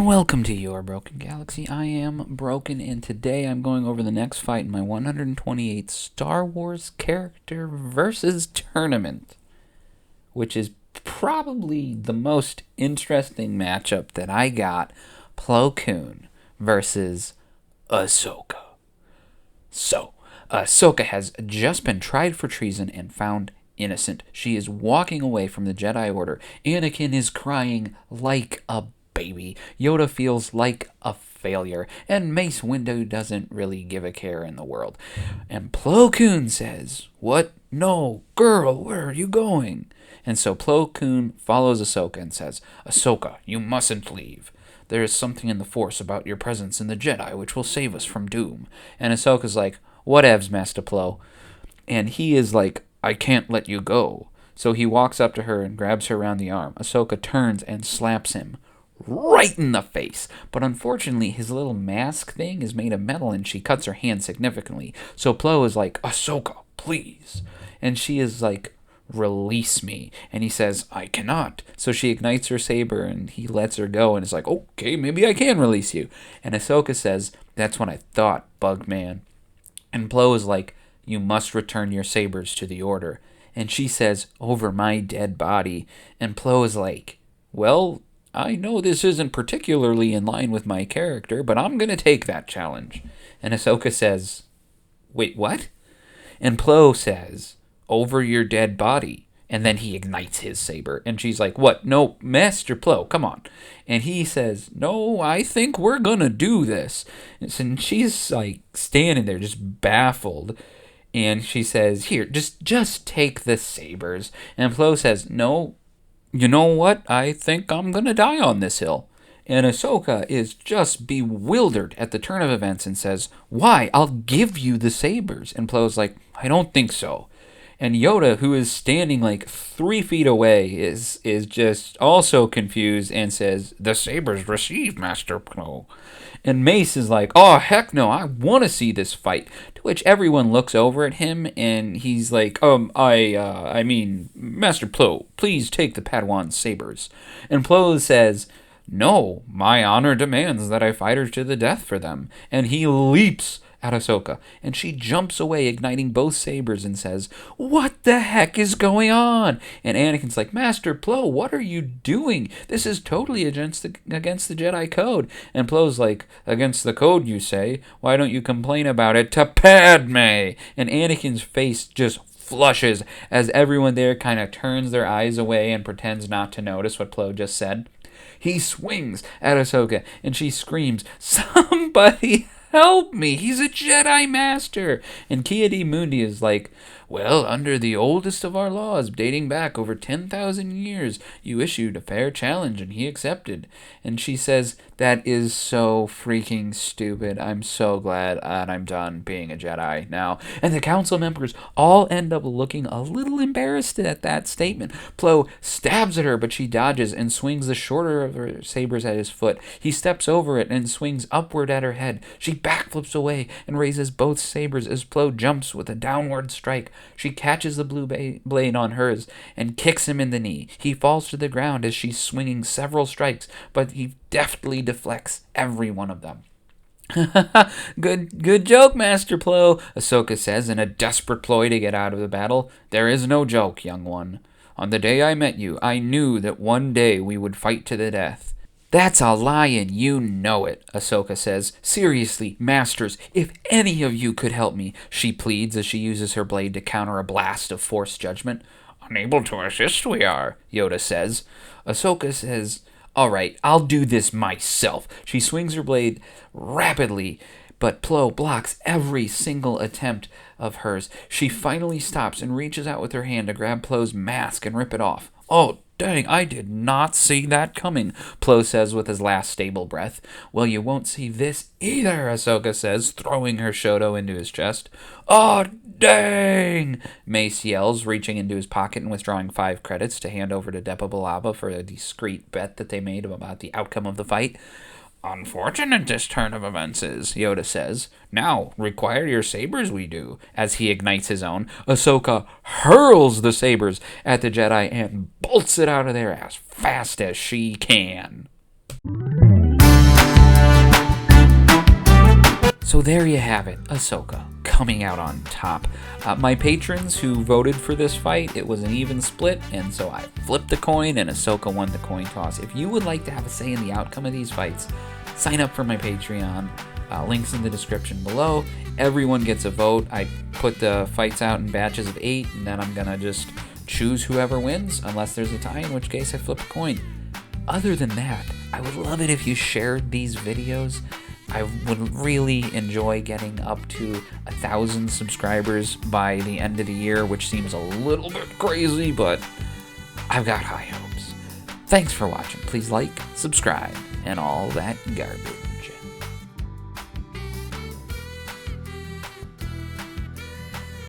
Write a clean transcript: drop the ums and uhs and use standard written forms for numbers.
and welcome to Your Broken Galaxy. I am Broken, and today I'm going over the next fight in my 128th Star Wars Character versus Tournament, which is probably the most interesting matchup that I got. Plo Koon versus Ahsoka. So, Ahsoka has just been tried for treason and found innocent. She is walking away from the Jedi Order. Anakin is crying like a baby. Yoda feels like a failure. And Mace Windu doesn't really give a care in the world. And Plo Koon says, "What? No, girl, where are you going?" And so Plo Koon follows Ahsoka and says, "Ahsoka, you mustn't leave. There is something in the Force about your presence in the Jedi which will save us from doom." And Ahsoka's like, "Whatevs, Master Plo." And he is like, "I can't let you go." So he walks up to her and grabs her around the arm. Ahsoka turns and slaps him right in the face. But unfortunately, his little mask thing is made of metal and she cuts her hand significantly. So Plo is like, "Ahsoka, please." And she is like, "Release me." And he says, "I cannot." So she ignites her saber and he lets her go and is like, "Okay, maybe I can release you." And Ahsoka says, "That's what I thought, Bugman." And Plo is like, "You must return your sabers to the Order." And she says, "Over my dead body." And Plo is like, "Well, I know this isn't particularly in line with my character, but I'm going to take that challenge." And Ahsoka says, "Wait, what?" And Plo says, "Over your dead body." And then he ignites his saber. And she's like, "What? No, Master Plo, come on." And he says, "No, I think we're going to do this." And she's like standing there just baffled. And she says, "Here, just take the sabers." And Plo says, "No, you know what? I think I'm going to die on this hill." And Ahsoka is just bewildered at the turn of events and says, "Why? I'll give you the sabers." And Plo's like, "I don't think so." And Yoda, who is standing like 3 feet away, is just also confused and says, "The sabers received, Master Plo." And Mace is like, "Oh, heck no, I want to see this fight." To which everyone looks over at him and he's like, I mean, "Master Plo, please take the Padawan sabers." And Plo says, "No, my honor demands that I fight her to the death for them." And he leaps at Ahsoka, and she jumps away, igniting both sabers, and says, "What the heck is going on?" And Anakin's like, "Master Plo, what are you doing? This is totally against the Jedi Code." And Plo's like, "Against the code, you say? Why don't you complain about it to Padme?" And Anakin's face just flushes as everyone there kind of turns their eyes away and pretends not to notice what Plo just said. He swings at Ahsoka, and she screams, "Somebody help me! He's a Jedi Master!" And Ki-Adi-Mundi is like, "Well, under the oldest of our laws, dating back over 10,000 years, you issued a fair challenge, and he accepted." And she says, "That is so freaking stupid. I'm so glad that I'm done being a Jedi now." And the council members all end up looking a little embarrassed at that statement. Plo stabs at her, but she dodges and swings the shorter of her sabers at his foot. He steps over it and swings upward at her head. She backflips away and raises both sabers as Plo jumps with a downward strike. She catches the blue blade on hers and kicks him in the knee. He falls to the ground as she's swinging several strikes, but he deftly deflects every one of them. Good joke, Master Plo," Ahsoka says in a desperate ploy to get out of the battle. "There is no joke, young one. On the day I met you, I knew that one day we would fight to the death." "That's a lie and you know it," Ahsoka says. "Seriously, Masters, if any of you could help me," she pleads as she uses her blade to counter a blast of Force judgment. "Unable to assist we are," Yoda says. Ahsoka says, "All right, I'll do this myself." She swings her blade rapidly, but Plo blocks every single attempt of hers. She finally stops and reaches out with her hand to grab Plo's mask and rip it off. "Oh, dang, I did not see that coming," Plo says with his last stable breath. "Well, you won't see this either," Ahsoka says, throwing her Shoto into his chest. "Oh, dang!" Mace yells, reaching into his pocket and withdrawing 5 credits to hand over to Depa Billaba for a discreet bet that they made about the outcome of the fight. "Unfortunate this turn of events is," Yoda says. "Now, require your sabers we do." As he ignites his own, Ahsoka hurls the sabers at the Jedi and bolts it out of there as fast as she can. So there you have it, Ahsoka coming out on top. My patrons who voted for this fight, it was an even split, and so I flipped the coin and Ahsoka won the coin toss. If you would like to have a say in the outcome of these fights, sign up for my Patreon. Links in the description below. Everyone gets a vote. I put the fights out in batches of 8, and then I'm gonna just choose whoever wins, unless there's a tie, in which case I flip a coin. Other than that, I would love it if you shared these videos. I would really enjoy getting up to 1,000 subscribers by the end of the year, which seems a little bit crazy, but I've got high hopes. Thanks for watching. Please like, subscribe, and all that garbage.